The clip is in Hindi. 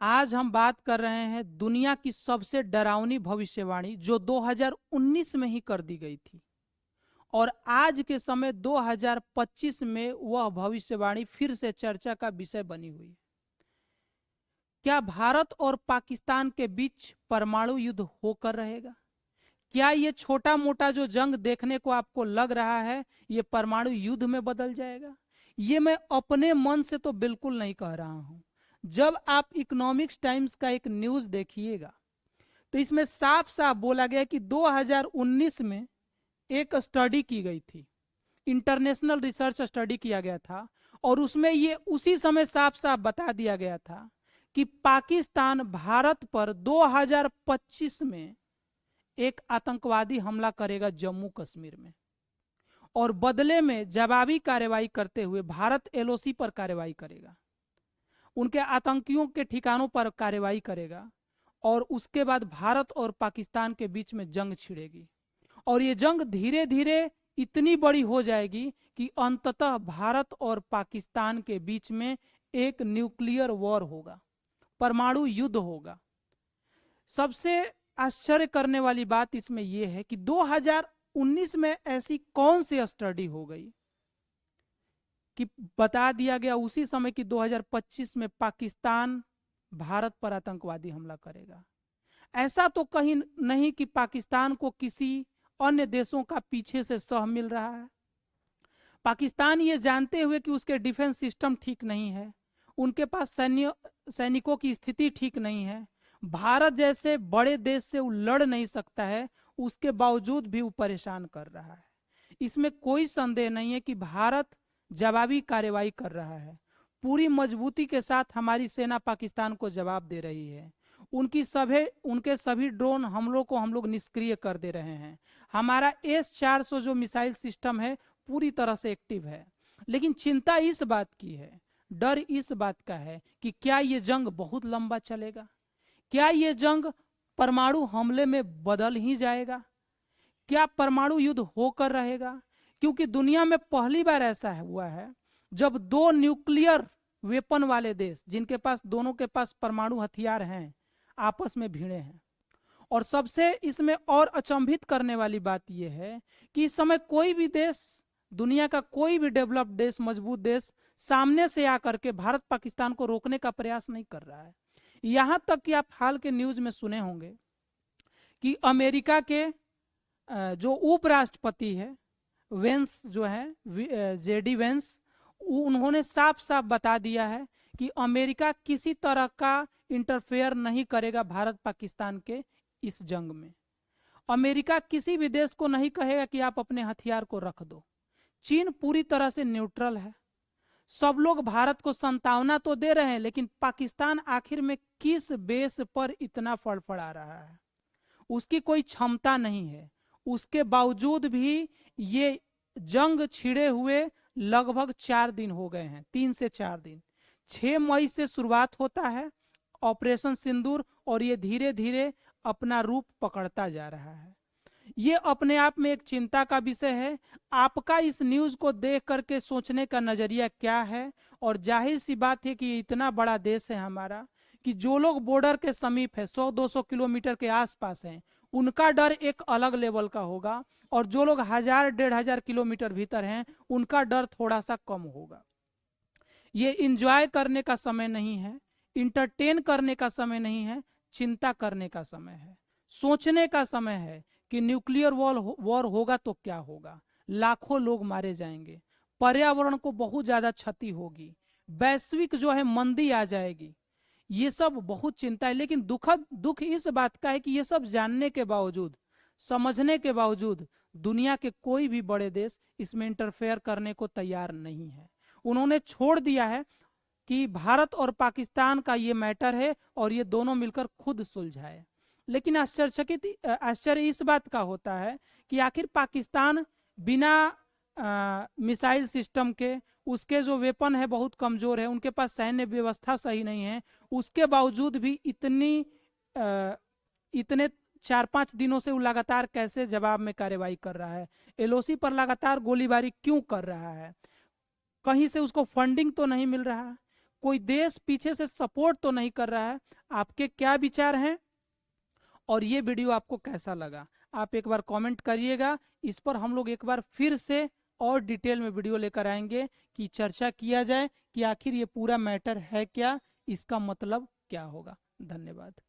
आज हम बात कर रहे हैं दुनिया की सबसे डरावनी भविष्यवाणी जो 2019 में ही कर दी गई थी। और आज के समय 2025 में वह भविष्यवाणी फिर से चर्चा का विषय बनी हुई है। क्या भारत और पाकिस्तान के बीच परमाणु युद्ध होकर रहेगा? क्या ये छोटा मोटा जो जंग देखने को आपको लग रहा है ये परमाणु युद्ध में बदल जाएगा? ये मैं अपने मन से तो बिल्कुल नहीं कह रहा हूं। जब आप इकोनॉमिक्स टाइम्स का एक न्यूज देखिएगा तो इसमें साफ साफ बोला गया कि 2019 में एक स्टडी की गई थी, इंटरनेशनल रिसर्च स्टडी किया गया था, और उसमें ये उसी समय साफ साफ बता दिया गया था कि पाकिस्तान भारत पर 2025 में एक आतंकवादी हमला करेगा जम्मू कश्मीर में, और बदले में जवाबी कार्रवाई करते हुए भारत एलओसी पर कार्रवाई करेगा, उनके आतंकियों के ठिकानों पर कार्रवाई करेगा, और उसके बाद भारत और पाकिस्तान के बीच में जंग छिड़ेगी। और ये जंग धीरे धीरे इतनी बड़ी हो जाएगी कि अंततः भारत और पाकिस्तान के बीच में एक न्यूक्लियर वॉर होगा, परमाणु युद्ध होगा। सबसे आश्चर्य करने वाली बात इसमें यह है कि 2019 में ऐसी कौन सी स्टडी हो गई कि बता दिया गया उसी समय कि 2025 में पाकिस्तान भारत पर आतंकवादी हमला करेगा। ऐसा तो कहीं नहीं कि पाकिस्तान को किसी अन्य देशों का पीछे से सह मिल रहा है। पाकिस्तान ये जानते हुए कि उसके डिफेंस सिस्टम ठीक नहीं है, उनके पास सैनिकों की स्थिति ठीक नहीं है, भारत जैसे बड़े देश से वो लड़ नहीं सकता है, उसके बावजूद भी वो परेशान कर रहा है। इसमें कोई संदेह नहीं है कि भारत जवाबी कार्रवाई कर रहा है। पूरी मजबूती के साथ हमारी सेना पाकिस्तान को जवाब दे रही है। उनके सभी ड्रोन हमलों को हम लोग निष्क्रिय कर दे रहे हैं। हमारा S-400 जो मिसाइल सिस्टम है पूरी तरह से एक्टिव है। लेकिन चिंता इस बात की है, डर इस बात का है कि क्या ये जंग बहुत लंबा चलेगा? क्या ये जंग परमाणु हमले में बदल ही जाएगा? क्या परमाणु युद्ध होकर रहेगा? क्योंकि दुनिया में पहली बार ऐसा हुआ है जब दो न्यूक्लियर वेपन वाले देश, जिनके पास दोनों के पास परमाणु हथियार हैं, आपस में भिड़े हैं। और सबसे इसमें और अचंभित करने वाली बात यह है कि इस समय कोई भी देश, दुनिया का कोई भी डेवलप्ड देश, मजबूत देश सामने से आकर के भारत पाकिस्तान को रोकने का प्रयास नहीं कर रहा है। यहां तक कि आप हाल के न्यूज में सुने होंगे कि अमेरिका के जो उपराष्ट्रपति है वेंस, जो है जेडी वेंस, उन्होंने साफ साफ बता दिया है कि अमेरिका किसी तरह का इंटरफेयर नहीं करेगा भारत पाकिस्तान के इस जंग में। अमेरिका किसी भी देश को नहीं कहेगा कि आप अपने हथियार को रख दो। चीन पूरी तरह से न्यूट्रल है। सब लोग भारत को संतावना तो दे रहे हैं, लेकिन पाकिस्तान आखिर में किस बेस पर इतना फड़फड़ा रहा है? उसकी कोई क्षमता नहीं है। उसके बावजूद भी ये जंग छिड़े हुए लगभग 4 दिन हो गए हैं, 3 से 4 दिन। 6 मई से शुरुआत होता है ऑपरेशन सिंदूर, और ये धीरे धीरे अपना रूप पकड़ता जा रहा है। ये अपने आप में एक चिंता का विषय है। आपका इस न्यूज को देख करके सोचने का नजरिया क्या है? और जाहिर सी बात है कि इतना बड़ा देश है हमारा कि जो लोग बॉर्डर के समीप है, 100-200 किलोमीटर के आसपास हैं, उनका डर एक अलग लेवल का होगा, और जो लोग 1000-1500 किलोमीटर भीतर हैं उनका डर थोड़ा सा कम होगा। ये इंजॉय करने का समय नहीं है, इंटरटेन करने का समय नहीं है, चिंता करने का समय है, सोचने का समय है कि न्यूक्लियर वॉर होगा तो क्या होगा। लाखों लोग मारे जाएंगे, पर्यावरण को बहुत ज्यादा क्षति होगी, वैश्विक जो है मंदी आ जाएगी। ये सब बहुत चिंता है। लेकिन दुख इस बात का है कि ये सब जानने के बावजूद, समझने के बावजूद दुनिया के कोई भी बड़े देश इसमें इंटरफेयर करने को तैयार नहीं है। उन्होंने छोड़ दिया है कि भारत और पाकिस्तान का ये मैटर है और ये दोनों मिलकर खुद सुलझाए। लेकिन आश्चर्य इस बात का होता है कि आखिर पाकिस्तान बिना मिसाइल सिस्टम के, उसके जो वेपन है बहुत कमजोर है, उनके पास सैन्य व्यवस्था सही नहीं है, उसके बावजूद भी इतने 4-5 दिनों से वो लगातार कैसे जवाब में कार्रवाई कर रहा है? एलओसी पर लगातार गोलीबारी क्यों कर रहा है? कहीं से उसको फंडिंग तो नहीं मिल रहा? कोई देश पीछे से सपोर्ट तो नहीं कर रहा है। आपके क्या विचार हैं और ये वीडियो आपको कैसा लगा, आप एक बार कमेंट करिएगा। इस पर हम लोग एक बार फिर से और डिटेल में वीडियो लेकर आएंगे कि चर्चा किया जाए कि आखिर ये पूरा मैटर है क्या, इसका मतलब क्या होगा। धन्यवाद।